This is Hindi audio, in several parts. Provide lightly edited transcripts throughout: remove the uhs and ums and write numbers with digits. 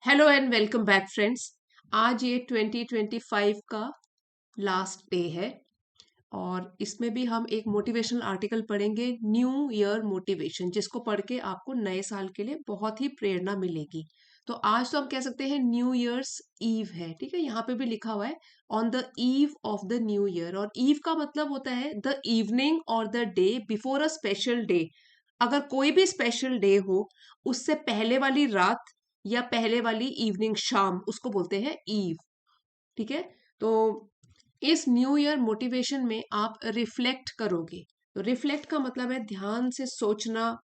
Hello and welcome back friends. आज ये 2025 का लास्ट डे है और इसमें भी हम एक मोटिवेशनल आर्टिकल पढ़ेंगे, न्यू ईयर मोटिवेशन, जिसको पढ़ के आपको नए साल के लिए बहुत ही प्रेरणा मिलेगी। तो आज तो हम कह सकते हैं न्यू ईयर्स ईव है, ठीक है। यहाँ पे भी लिखा हुआ है on the eve of the new year, और ईव का मतलब होता है द इवनिंग और the day before a special day. अगर कोई भी स्पेशल डे हो, उससे पहले वाली रात या पहले वाली इवनिंग, शाम, उसको बोलते हैं ईव, ठीक है। तो इस न्यू ईयर मोटिवेशन में आप रिफ्लेक्ट करोगे। तो रिफ्लेक्ट का मतलब है ध्यान से सोचना,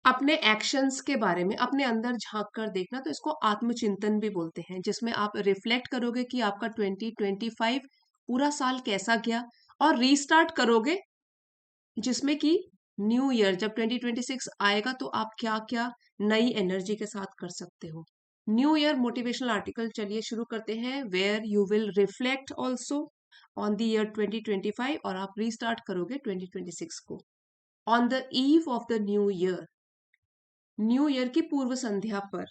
अपने एक्शंस के बारे में अपने अंदर झांक कर देखना। तो इसको आत्मचिंतन भी बोलते हैं, जिसमें आप रिफ्लेक्ट करोगे कि आपका 2025 पूरा साल कैसा गया, और रीस्टार्ट करोगे, जिसमें कि न्यू ईयर जब 2026 आएगा तो आप क्या क्या नई एनर्जी के साथ कर सकते हो। न्यू ईयर मोटिवेशनल आर्टिकल, चलिए शुरू करते हैं। Where you will reflect also on the year 2025, और आप रीस्टार्ट करोगे 2026 को। On the eve of the new year, new year की पूर्व संध्या पर,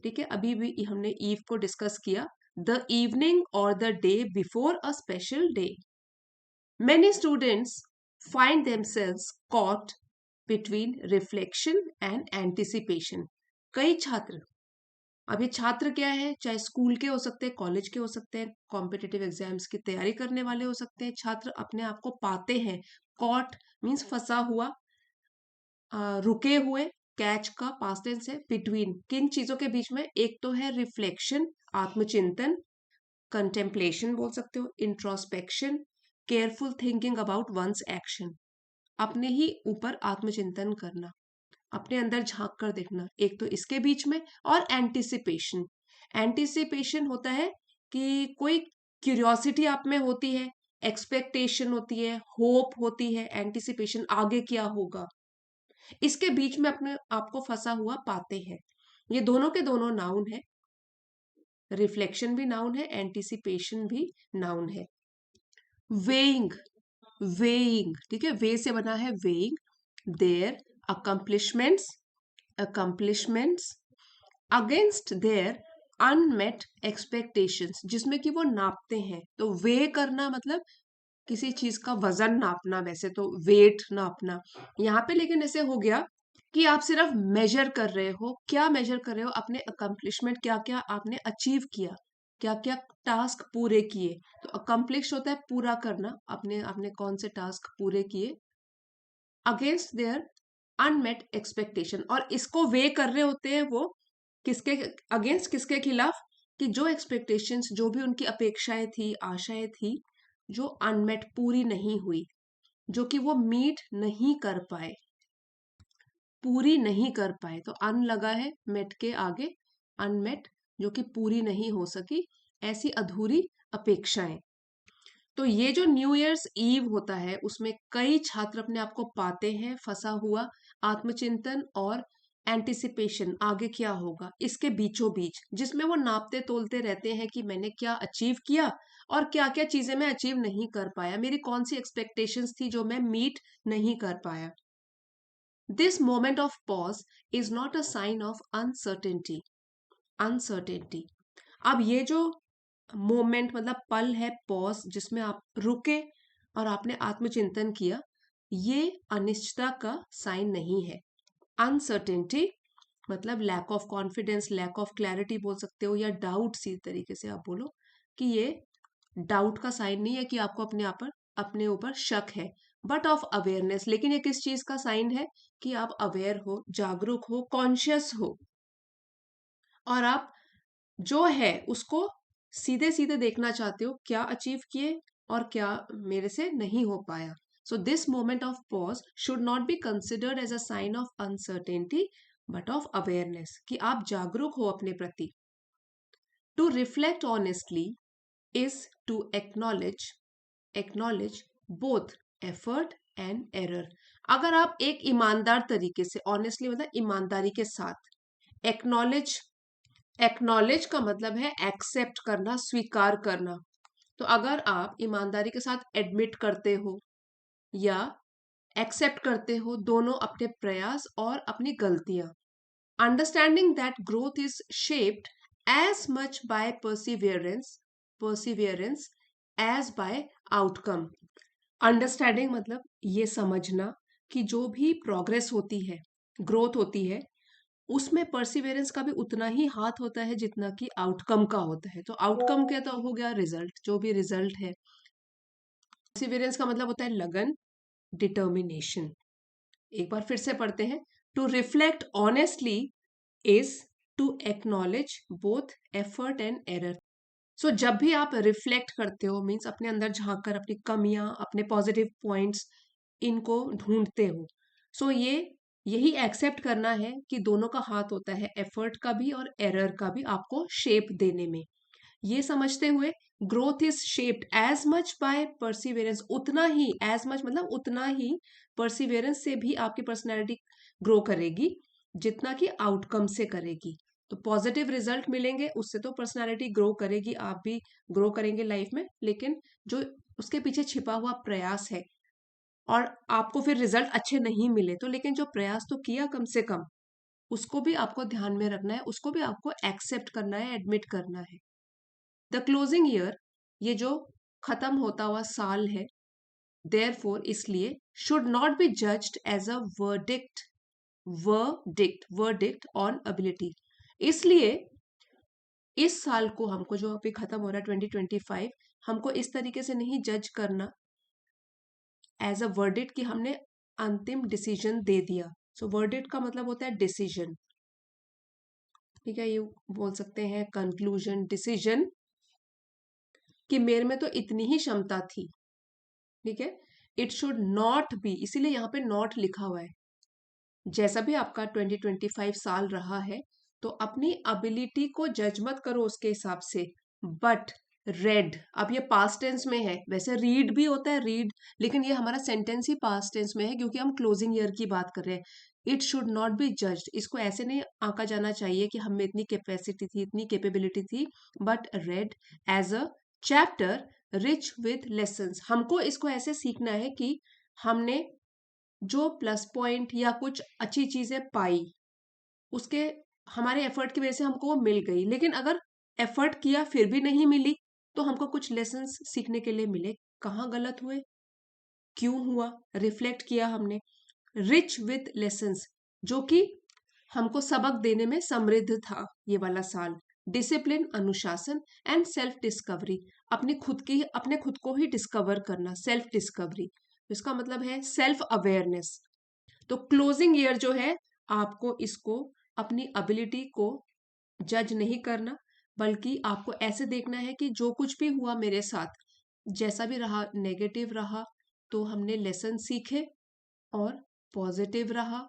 ठीक है। अभी भी हमने ईव को डिस्कस किया। द इवनिंग और the day before a special day, many students find themselves caught between reflection and anticipation. कई छात्र, अब ये छात्र क्या है, चाहे स्कूल के हो सकते हैं, कॉलेज के हो सकते हैं, कॉम्पिटिटिव एग्जाम्स की तैयारी करने वाले हो सकते हैं, छात्र अपने आप को पाते हैं। कॉट मीन्स फंसा हुआ, रुके हुए, कैच का पास्ट टेंस है। बिटवीन, किन चीजों के बीच में, एक तो है रिफ्लेक्शन, आत्मचिंतन, कंटेम्पलेशन बोल सकते हो, introspection, careful thinking about one's action, अपने ही ऊपर आत्मचिंतन करना, अपने अंदर झांक कर देखना, एक तो इसके बीच में। और एंटिसिपेशन, एंटिसिपेशन होता है कि कोई क्यूरियोसिटी आप में होती है, एक्सपेक्टेशन होती है, होप होती है, एंटिसिपेशन आगे क्या होगा, इसके बीच में अपने आप को फंसा हुआ पाते हैं। ये दोनों के दोनों नाउन है, रिफ्लेक्शन भी नाउन है, एंटिसिपेशन भी नाउन है। वेइंग, वेइंग, ठीक है, वे से बना है weighing their accomplishments, accomplishments against their unmet expectations, जिसमें कि वो नापते हैं। तो वे करना मतलब किसी चीज का वजन नापना, वैसे तो वेट नापना यहाँ पे, लेकिन ऐसे हो गया कि आप सिर्फ मेजर कर रहे हो। क्या मेजर कर रहे हो? अपने अकम्पलिशमेंट, क्या क्या आपने अचीव किया, क्या क्या टास्क पूरे किए। तो अकम्पलिश होता है पूरा करना, अपने आपने कौन से टास्क पूरे किए, अगेंस्ट देयर अनमेट एक्सपेक्टेशन। और इसको वे कर रहे होते हैं वो किसके अगेंस्ट, किसके खिलाफ, कि जो एक्सपेक्टेशंस, जो भी उनकी अपेक्षाएं थी, आशाएं थी, जो अनमेट, पूरी नहीं हुई, जो कि वो मीट नहीं कर पाए, पूरी नहीं कर पाए। तो अन लगा है मेट के आगे, अनमेट, जो कि पूरी नहीं हो सकी, ऐसी अधूरी अपेक्षाएं। तो ये जो न्यू ईयर्स ईव होता है, उसमें कई छात्र अपने आप को पाते हैं फंसा हुआ, आत्मचिंतन और एंटिसिपेशन, आगे क्या होगा, इसके बीचों बीच, जिसमें वो नापते तोलते रहते हैं कि मैंने क्या अचीव किया और क्या क्या चीजें मैं अचीव नहीं कर पाया, मेरी कौन सी एक्सपेक्टेशंस थी जो मैं मीट नहीं कर पाया। This moment of pause is not a sign of uncertainty, uncertainty. अब ये जो मोमेंट मतलब पल है, पॉज, जिसमें आप रुके और आपने आत्मचिंतन किया, ये अनिश्चितता का साइन नहीं है। अनसर्टेनिटी मतलब lack of confidence, lack of clarity बोल सकते हो, या डाउट, सी तरीके से आप बोलो कि ये डाउट का साइन नहीं है कि आपको अपने ऊपर शक है, बट ऑफ अवेयरनेस। लेकिन ये किस चीज का साइन है? कि आप अवेयर हो, जागरूक हो, कॉन्शियस हो, और आप जो है उसको सीधे सीधे देखना चाहते हो, क्या अचीव किए और क्या मेरे से नहीं हो पाया। So this moment of pause should not be considered as a sign of uncertainty, but of awareness, कि आप जागरूक हो अपने प्रति। To reflect honestly is to acknowledge both effort and error। अगर आप एक ईमानदार तरीके से, ऑनेस्टली मतलब ईमानदारी के साथ, एक्नॉलेज, एक्नॉलेज का मतलब है एक्सेप्ट करना, स्वीकार करना। तो अगर आप ईमानदारी के साथ एडमिट करते हो या एक्सेप्ट करते हो दोनों अपने प्रयास और अपनी गलतियां, understanding that growth is shaped as much by perseverance as by outcome. Understanding मतलब ये समझना कि जो भी प्रोग्रेस होती है, ग्रोथ होती है, उसमें परसिवेरेंस का भी उतना ही हाथ होता है जितना कि आउटकम का होता है। तो आउटकम क्या तो हो गया रिजल्ट, जो भी रिजल्ट है। परसिवेरेंस का मतलब होता है लगन, डिटर्मिनेशन। एक बार फिर से पढ़ते हैं। To reflect honestly is to acknowledge both effort and error. So जब भी आप रिफ्लेक्ट करते हो मीन्स अपने अंदर झांक कर अपनी कमियां, अपने पॉजिटिव पॉइंट्स, इनको ढूंढते हो। सो यही एक्सेप्ट करना है कि दोनों का हाथ होता है, एफर्ट का भी और एरर का भी, आपको शेप देने में। ये समझते हुए growth is shaped as much by perseverance, उतना ही, एज मच मतलब उतना ही परसिवेरेंस से भी आपकी पर्सनैलिटी ग्रो करेगी जितना कि आउटकम से करेगी। तो पॉजिटिव रिजल्ट मिलेंगे, उससे तो पर्सनैलिटी ग्रो करेगी, आप भी ग्रो करेंगे लाइफ में। लेकिन जो उसके पीछे छिपा हुआ प्रयास है, और आपको फिर रिजल्ट अच्छे नहीं मिले तो, लेकिन जो प्रयास तो किया कम से कम, उसको भी आपको ध्यान में रखना है, उसको भी आपको एक्सेप्ट करना है, एडमिट करना है। द क्लोजिंग ईयर, ये जो खत्म होता हुआ साल है, देयरफॉर इसलिए should not be judged as a verdict on ability. इसलिए इस साल को हमको, जो अभी खत्म हो रहा है 2025, हमको इस तरीके से नहीं जज करना एज अ वर्डिक्ट कि हमने अंतिम डिसीजन दे दिया। सो वर्डिक्ट का मतलब होता है डिसीजन, ठीक है, ये बोल सकते हैं कंक्लूजन, डिसीजन, कि मेरे में तो इतनी ही क्षमता थी, ठीक है। इट शुड नॉट बी, इसीलिए यहाँ पे नॉट लिखा हुआ है। जैसा भी आपका 2025 साल रहा है, तो अपनी एबिलिटी को जज मत करो उसके हिसाब से। बट रेड, अब ये पास्ट टेंस में है, वैसे रीड भी होता है, रीड, लेकिन ये हमारा सेंटेंस ही पास्ट टेंस में है क्योंकि हम क्लोजिंग ईयर की बात कर रहे हैं। It should not be judged, इसको ऐसे नहीं आंका जाना चाहिए कि हम में इतनी कैपेसिटी थी, इतनी कैपेबिलिटी थी, but read as a chapter rich with lessons. हमको इसको ऐसे सीखना है कि हमने जो प्लस पॉइंट या कुछ अच्छी चीजें पाई, उसके हमारे एफर्ट की वजह से हमको वो मिल गई। लेकिन अगर एफर्ट किया फिर भी नहीं मिली, तो हमको कुछ लेसन्स सीखने के लिए मिले, कहाँ गलत हुए, क्यों हुआ, रिफ्लेक्ट किया हमने। रिच विथ लेसन्स, जो कि हमको सबक देने में समृद्ध था ये वाला साल। डिसिप्लिन, अनुशासन, एंड सेल्फ डिस्कवरी, अपने खुद को ही डिस्कवर करना, सेल्फ डिस्कवरी। इसका मतलब है सेल्फ अवेयरनेस। तो क्लोजिंग ईयर जो है, आपको इसको अपनी एबिलिटी को जज नहीं करना, बल्कि आपको ऐसे देखना है कि जो कुछ भी हुआ मेरे साथ, जैसा भी रहा, नेगेटिव रहा तो हमने लेसन सीखे, और पॉजिटिव रहा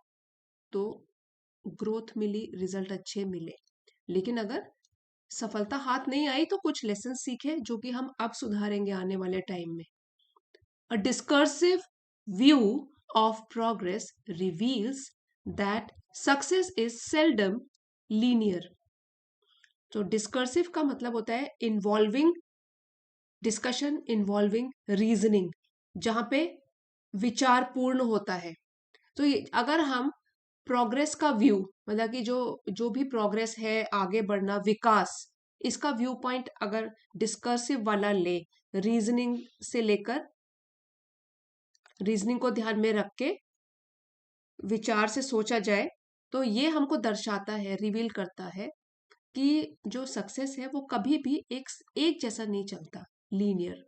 तो ग्रोथ मिली, रिजल्ट अच्छे मिले। लेकिन अगर सफलता हाथ नहीं आई तो कुछ लेसन सीखे जो कि हम अब सुधारेंगे आने वाले टाइम में। A discursive view of progress reveals that success is seldom linear. तो डिस्कर्सिव का मतलब होता है इन्वॉल्विंग डिस्कशन, इन्वॉल्विंग रीजनिंग, जहां पे विचार पूर्ण होता है। तो अगर हम प्रोग्रेस का व्यू, मतलब कि जो भी प्रोग्रेस है, आगे बढ़ना, विकास, इसका व्यू पॉइंट अगर डिस्कर्सिव वाला ले, रीजनिंग से लेकर, रीजनिंग को ध्यान में रख के विचार से सोचा जाए, तो ये हमको दर्शाता है, रिवील करता है कि जो सक्सेस है वो कभी भी एक जैसा नहीं चलता, लीनियर।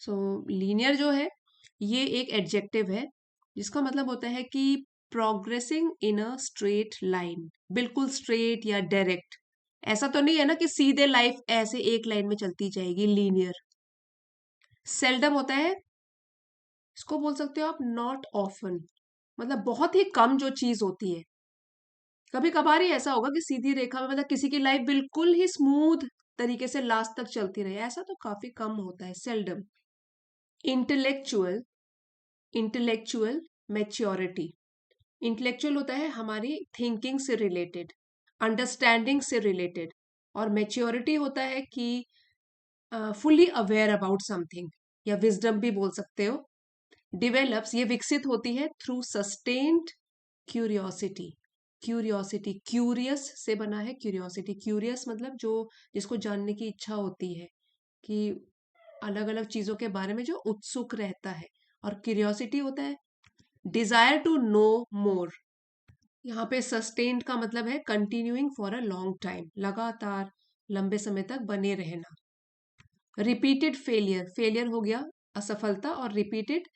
सो लीनियर जो है, ये एक एडजेक्टिव है जिसका मतलब होता है कि progressing in a straight line, बिल्कुल स्ट्रेट या डायरेक्ट। ऐसा तो नहीं है ना कि सीधे लाइफ ऐसे एक लाइन में चलती जाएगी, लीनियर। सेल्डम होता है, इसको बोल सकते हो आप नॉट ऑफन, मतलब बहुत ही कम जो चीज होती है। कभी कभार ही ऐसा होगा कि सीधी रेखा में, मतलब किसी की लाइफ बिल्कुल ही स्मूथ तरीके से लास्ट तक चलती रहे, ऐसा तो काफी कम होता है, seldom. Intellectual, intellectual maturity, intellectual होता है हमारी थिंकिंग से रिलेटेड, अंडरस्टैंडिंग से रिलेटेड, और मैच्योरिटी होता है कि फुली अवेयर अबाउट समथिंग, या विजडम भी बोल सकते हो। डिवेलप्स, ये विकसित होती है through sustained curiosity, curiosity, curious से बना है क्यूरियोसिटी। क्यूरियस मतलब जो जिसको जानने की इच्छा होती है, कि अलग अलग चीजों के बारे में जो उत्सुक रहता है। और क्यूरियोसिटी होता है डिजायर टू नो मोर। यहाँ पे सस्टेन्ड का मतलब है continuing for a long time, लगातार लंबे समय तक बने रहना। रिपीटेड फेलियर, फेलियर हो गया असफलता, और repeated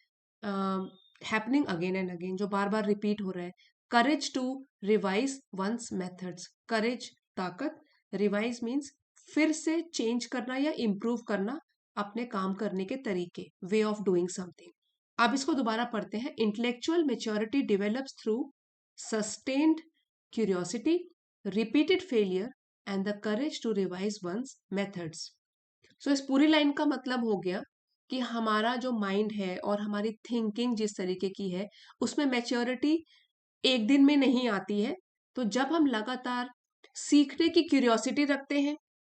happening again and again, जो बार बार रिपीट हो रहा है। Courage to revise one's methods, courage ताकत, रिवाइज मीन्स फिर से चेंज करना या इम्प्रूव करना अपने काम करने के तरीके, वे ऑफ डूइंग समथिंग। अब इसको दोबारा पढ़ते हैं। Intellectual maturity develops through sustained curiosity, repeated failure and the courage to revise one's methods. So इस पूरी लाइन का मतलब हो गया कि हमारा जो माइंड है और हमारी थिंकिंग जिस तरीके की है, उसमें मैच्योरिटी एक दिन में नहीं आती है। तो जब हम लगातार सीखने की क्यूरियोसिटी रखते हैं,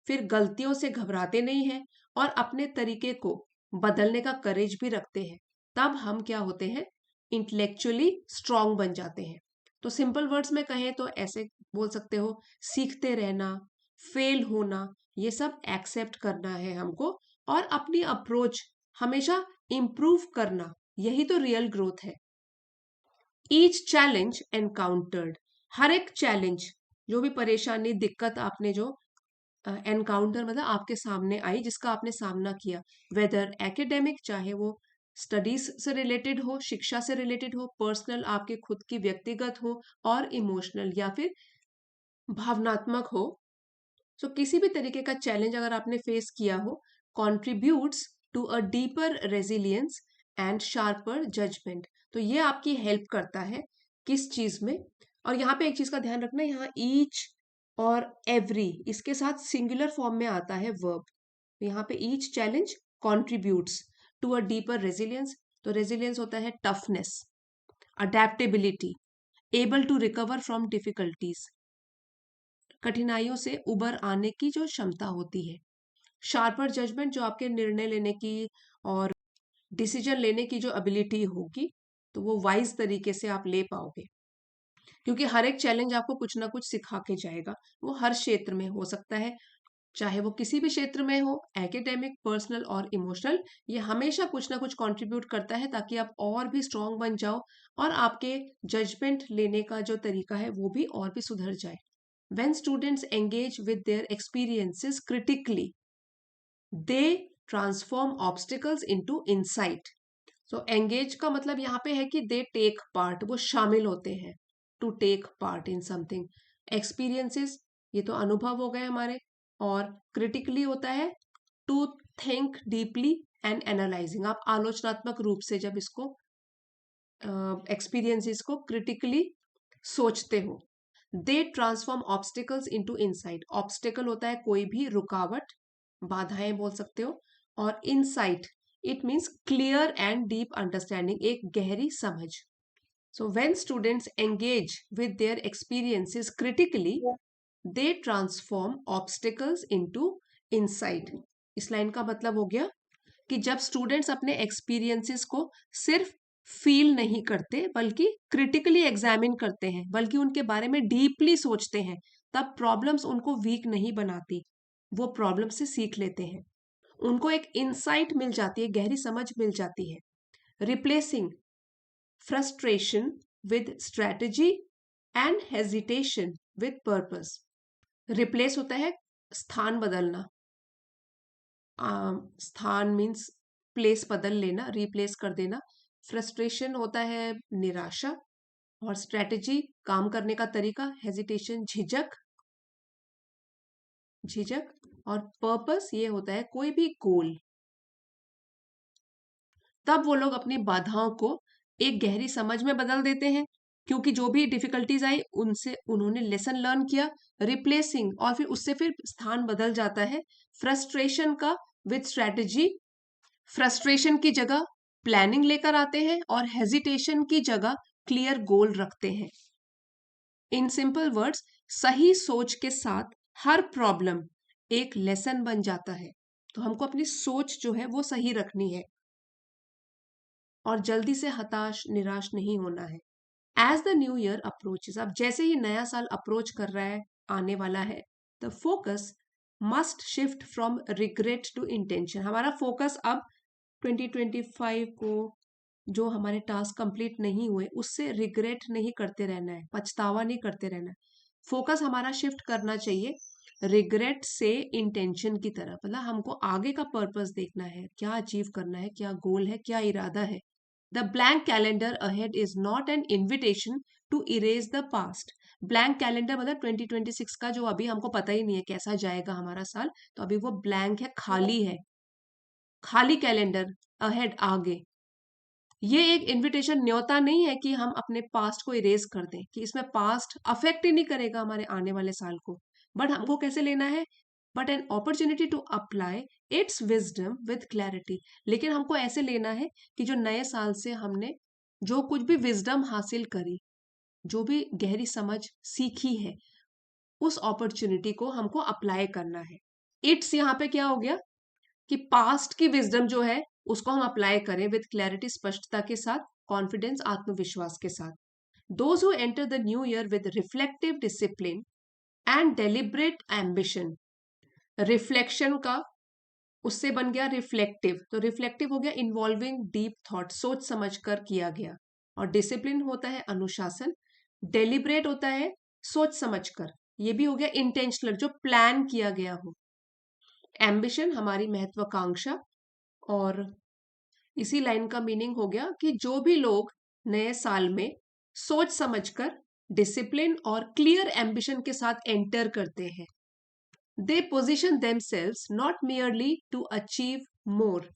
फिर गलतियों से घबराते नहीं हैं और अपने तरीके को बदलने का करेज भी रखते हैं, तब हम क्या होते हैं, इंटेलेक्चुअली स्ट्रांग बन जाते हैं। तो सिंपल वर्ड्स में कहें तो ऐसे बोल सकते हो, सीखते रहना, फेल होना, ये सब एक्सेप्ट करना है हमको, और अपनी अप्रोच हमेशा इम्प्रूव करना, यही तो रियल ग्रोथ है। ईच चैलेंज एनकाउंटर्ड, हर एक चैलेंज, जो भी परेशानी दिक्कत आपने जो एनकाउंटर मतलब आपके सामने आई, जिसका आपने सामना किया, वेदर एकेडमिक, चाहे वो स्टडीज से रिलेटेड हो, शिक्षा से रिलेटेड हो, पर्सनल आपके खुद की व्यक्तिगत हो, और इमोशनल या फिर भावनात्मक हो। सो किसी भी तरीके का चैलेंज अगर आपने फेस किया हो, contributes to a deeper resilience and sharper judgement. तो ये आपकी हेल्प करता है किस चीज में। और यहाँ पे एक चीज का ध्यान रखना, यहाँ ईच और एवरी इसके साथ सिंगुलर फॉर्म में आता है वर्ब। यहाँ पे each challenge contributes to a deeper resilience, तो रेजिलियंस होता है toughness, adaptability, able to recover from difficulties, कठिनाइयों से उबर आने की जो क्षमता होती है। शार्पर जजमेंट, जो आपके निर्णय लेने की और डिसीजन लेने की जो एबिलिटी होगी, तो वो वाइज तरीके से आप ले पाओगे, क्योंकि हर एक चैलेंज आपको कुछ ना कुछ सिखा के जाएगा। वो हर क्षेत्र में हो सकता है, चाहे वो किसी भी क्षेत्र में हो, एकेडमिक, पर्सनल और इमोशनल, ये हमेशा कुछ ना कुछ कंट्रीब्यूट करता है ताकि आप और भी स्ट्रांग बन जाओ, और आपके जजमेंट लेने का जो तरीका है वो भी और भी सुधर जाए। When students engage with their experiences critically, they transform obstacles into insight. So engage का मतलब यहाँ पे है कि they take part, वो शामिल होते हैं, to take part in something. Experiences, ये तो अनुभव हो गए हमारे, और critically होता है to think deeply and analyzing. आप आलोचनात्मक रूप से जब इसको एक्सपीरियंसेस को क्रिटिकली सोचते हो। They transform obstacles into insight, obstacle होता है कोई भी रुकावट, बाधाएं बोल सकते हो, और insight it means clear and deep understanding, एक गहरी समझ। So when students engage with their experiences critically, they transform obstacles into insight. इस लाइन का मतलब हो गया कि जब स्टूडेंट्स अपने एक्सपीरियंसेस को सिर्फ फील नहीं करते, बल्कि क्रिटिकली एग्जामिन करते हैं, बल्कि उनके बारे में डीपली सोचते हैं, तब प्रॉब्लम्स उनको वीक नहीं बनाती, वो प्रॉब्लम से सीख लेते हैं, उनको एक इंसाइट मिल जाती है, गहरी समझ मिल जाती है। Replacing frustration with strategy and hesitation with purpose. Replace होता है स्थान बदलना, स्थान मीन्स प्लेस बदल लेना, रिप्लेस कर देना। फ्रस्ट्रेशन होता है निराशा, और स्ट्रेटजी काम करने का तरीका, हेजिटेशन झिझक, झिझक, और पर्पस ये होता है कोई भी गोल। तब वो लोग अपनी बाधाओं को एक गहरी समझ में बदल देते हैं, क्योंकि जो भी डिफिकल्टीज आई उनसे उन्होंने लेसन लर्न किया। रिप्लेसिंग, और फिर उससे फिर स्थान बदल जाता है फ्रस्ट्रेशन का विद स्ट्रेटजी, फ्रस्ट्रेशन की जगह प्लानिंग लेकर आते हैं, और हेजिटेशन की जगह क्लियर गोल रखते हैं। इन सिंपल वर्ड्स, सही सोच के साथ हर प्रॉब्लम एक लेसन बन जाता है। तो हमको अपनी सोच जो है वो सही रखनी है, और जल्दी से हताश निराश नहीं होना है। As the new year approaches, अब जैसे ही नया साल अप्रोच कर रहा है, आने वाला है, the focus must shift from regret to intention. हमारा फोकस अब 2025 को, जो हमारे टास्क कंप्लीट नहीं हुए उससे रिग्रेट नहीं करते रहना है, पछतावा नहीं करते रहना है। फोकस हमारा शिफ्ट करना चाहिए रिग्रेट से इंटेंशन की तरफ, मतलब हमको आगे का पर्पस देखना है, क्या अचीव करना है, क्या गोल है, क्या इरादा है। The blank calendar ahead is not an invitation to erase the past. Blank calendar मतलब 2026 का जो अभी हमको पता ही नहीं है कैसा जाएगा हमारा साल, तो अभी वो ब्लैंक है, खाली है, खाली कैलेंडर अहेड, आगे। ये एक इनविटेशन, न्योता नहीं है कि हम अपने पास्ट को इरेज कर दें, कि इसमें पास्ट अफेक्ट ही नहीं करेगा हमारे आने वाले साल को, बट हमको कैसे लेना है, but an opportunity to apply its wisdom with clarity. लेकिन हमको ऐसे लेना है कि जो नए साल से हमने जो कुछ भी विजडम हासिल करी, जो भी गहरी समझ सीखी है, उस अपॉर्चुनिटी को हमको अप्लाई करना है। इट्स यहाँ पे क्या हो गया कि पास्ट की विजडम जो है उसको हम अप्लाई करें विद क्लैरिटी, स्पष्टता के साथ, कॉन्फिडेंस, आत्मविश्वास के साथ। Those who enter the new year with reflective discipline and deliberate ambition, reflection का उससे बन गया रिफ्लेक्टिव, तो रिफ्लेक्टिव हो गया इन्वॉल्विंग डीप थॉट, सोच समझ कर किया गया। और डिसिप्लिन होता है अनुशासन, डेलिब्रेट होता है सोच समझ कर, ये भी हो गया इंटेंशनल, जो प्लान किया गया हो। एम्बिशन हमारी महत्वाकांक्षा, और इसी लाइन का मीनिंग हो गया कि जो भी लोग नए साल में सोच समझकर डिसिप्लिन और क्लियर एम्बिशन के साथ एंटर करते हैं, they position themselves not merely to achieve more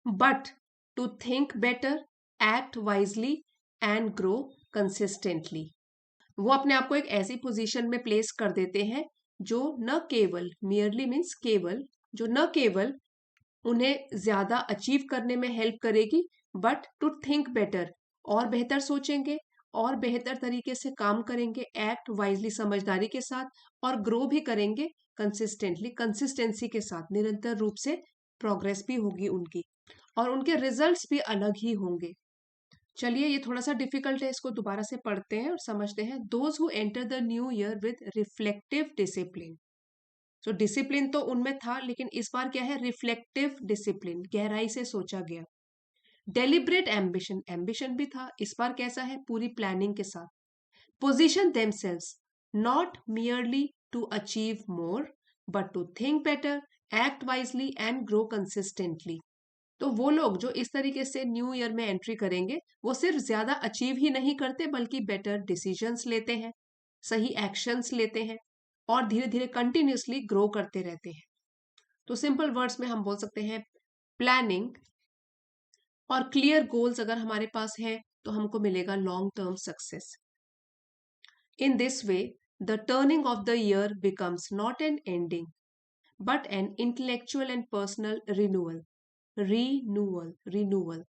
but to think better, act wisely and grow consistently. वो अपने आप को एक ऐसी पोजीशन में प्लेस कर देते हैं जो न केवल, मियरली मीन्स केवल, जो न केवल उन्हें ज्यादा अचीव करने में हेल्प करेगी, बट टू थिंक बेटर, और बेहतर सोचेंगे, और बेहतर तरीके से काम करेंगे, एक्ट वाइजली, समझदारी के साथ, और ग्रो भी करेंगे कंसिस्टेंटली, कंसिस्टेंसी के साथ, निरंतर रूप से प्रोग्रेस भी होगी उनकी, और उनके रिजल्ट्स भी अलग ही होंगे। चलिए, ये थोड़ा सा डिफिकल्ट है, इसको दोबारा से पढ़ते हैं और समझते हैं। Those who enter the new year with reflective discipline, तो डिसिप्लिन तो उनमें था, लेकिन इस बार क्या है, रिफ्लेक्टिव डिसिप्लिन, गहराई से सोचा गया। डेलिब्रेट एम्बिशन, एम्बिशन भी था, इस बार कैसा है, पूरी प्लानिंग के साथ। Position themselves not merely to achieve more but to think better, act wisely and grow consistently. तो वो लोग जो इस तरीके से न्यू ईयर में एंट्री करेंगे, वो सिर्फ ज्यादा अचीव ही नहीं करते, बल्कि बेटर डिसीजंस लेते हैं, सही एक्शंस लेते हैं, और धीरे धीरे कंटिन्यूसली ग्रो करते रहते हैं। तो सिंपल वर्ड्स में हम बोल सकते हैं, प्लानिंग और क्लियर गोल्स अगर हमारे पास है तो हमको मिलेगा long term success. In this way the turning of the year becomes not an ending but an intellectual and personal renewal, renewal.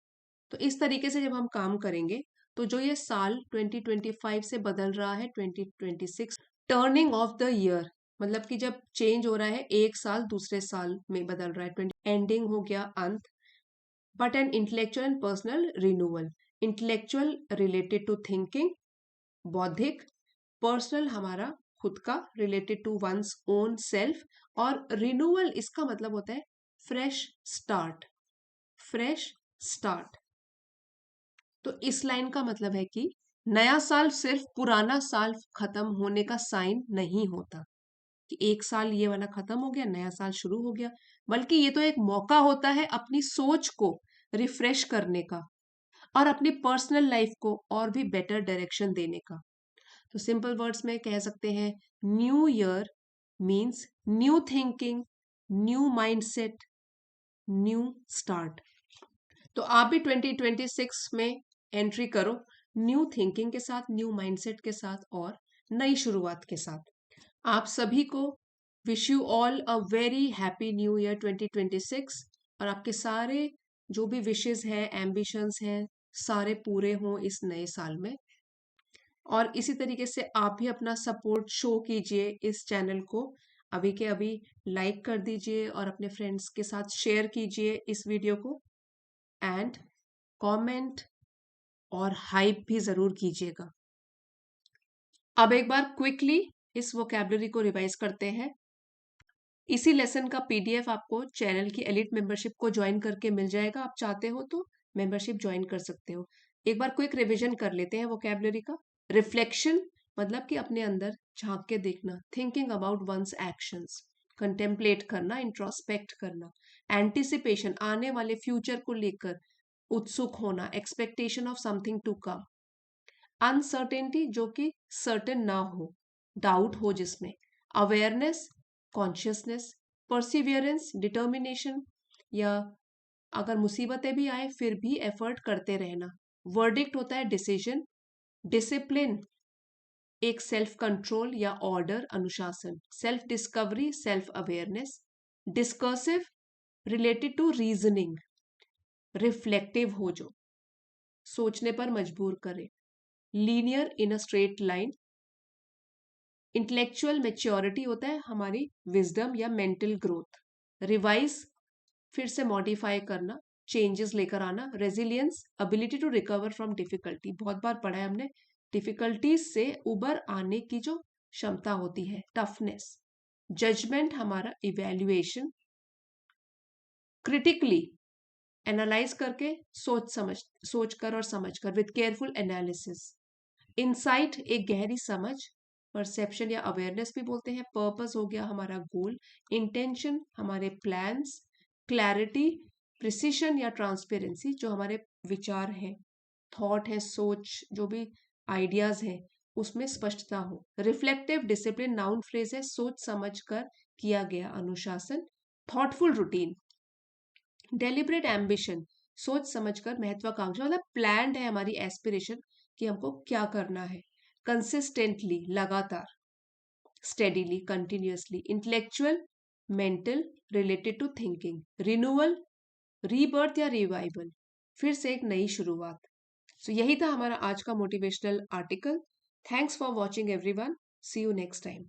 तो इस तरीके से जब हम काम करेंगे, तो जो ये साल 2025 से बदल रहा है 2026, टर्निंग ऑफ द ईयर मतलब कि जब चेंज हो रहा है, एक साल दूसरे साल में बदल रहा है, 20 एंडिंग हो गया, अंत, but an intellectual and personal renewal. Intellectual related to thinking, बौद्धिक, पर्सनल हमारा खुद का, related to one's own self, और रिन्यूअल इसका मतलब होता है फ्रेश स्टार्ट, फ्रेश स्टार्ट। तो इस लाइन का मतलब है कि नया साल सिर्फ पुराना साल खत्म होने का साइन नहीं होता, कि एक साल ये वाला खत्म हो गया, नया साल शुरू हो गया, बल्कि ये तो एक मौका होता है अपनी सोच को रिफ्रेश करने का, और अपनी पर्सनल लाइफ को और भी बेटर डायरेक्शन देने का। तो सिंपल वर्ड्स में कह सकते हैं, new year means new thinking, new mindset, new start. तो आप भी 2026 में एंट्री करो न्यू थिंकिंग के साथ, न्यू माइंडसेट के साथ, और नई शुरुआत के साथ। आप सभी को wish you all a very happy new year 2026, और आपके सारे जो भी विशेस हैं, एम्बिशंस हैं, सारे पूरे हों इस नए साल में। और इसी तरीके से आप भी अपना सपोर्ट शो कीजिए इस चैनल को, अभी के अभी लाइक कर दीजिए और अपने फ्रेंड्स के साथ शेयर कीजिए इस वीडियो को, एंड कमेंट और हाइप भी जरूर कीजिएगा। अब एक बार क्विकली इस वोकैबुलरी को रिवाइज करते हैं। इसी लेसन का पीडीएफ आपको चैनल की एलिट मेंबरशिप को ज्वाइन करके मिल जाएगा। आप चाहते हो तो मेंबरशिप ज्वाइन कर सकते हो। एक बार क्विक रिवीजन कर लेते हैं वोकैबुलरी का। रिफ्लेक्शन मतलब कि अपने अंदर झांक के देखना, thinking about one's actions, contemplate करना, इंट्रोस्पेक्ट करना। एंटिसिपेशन आने वाले फ्यूचर को लेकर उत्सुक होना, expectation of something to come. Uncertainty जो कि सर्टेन ना हो, डाउट हो जिसमें। Awareness, consciousness. परसिवियरेंस, डिटर्मिनेशन, या अगर मुसीबतें भी आए फिर भी एफर्ट करते रहना। वर्डिक्ट होता है डिसीजन। डिसिप्लिन एक सेल्फ कंट्रोल या ऑर्डर, अनुशासन। Self discovery, self awareness. Discursive related to reasoning, reflective हो जो सोचने पर मजबूर करे। Linear in a straight line. Intellectual maturity होता है हमारी विजडम या मेंटल ग्रोथ। रिवाइज फिर से मॉडिफाई करना, चेंजेस लेकर आना। Resilience ability to recover from difficulty, बहुत बार पढ़ा है हमने, डिफिकल्टीज से उबर आने की जो क्षमता होती है। टफनेस। जजमेंट हमारा इवेल्युएशन। क्रिटिकली एनालाइज करके सोच कर और समझ कर, विद केयरफुल एनालिसिस। इनसाइट एक गहरी समझ, परसेप्शन या अवेयरनेस भी बोलते हैं। पर्पस हो गया हमारा गोल। इंटेंशन हमारे प्लान्स। क्लैरिटी, प्रिसिशन या ट्रांसपेरेंसी जो हमारे विचार हैं, थॉट है, सोच, जो भी आइडियाज हैं उसमें स्पष्टता हो। रिफ्लेक्टिव डिसिप्लिन नाउन फ्रेज है, सोच समझ कर किया गया अनुशासन। Thoughtful routine. डेलिब्रेट एम्बिशन, सोच समझकर महत्वाकांक्षा, मतलब प्लान्ड है हमारी एस्पिरेशन कि हमको क्या करना है। कंसिस्टेंटली लगातार, steadily, continuously. Intellectual, mental, related to thinking. Renewal, rebirth या रिवाइवल, फिर से एक नई शुरुआत। सो यही था हमारा आज का motivational article. Thanks for watching everyone, see you next time.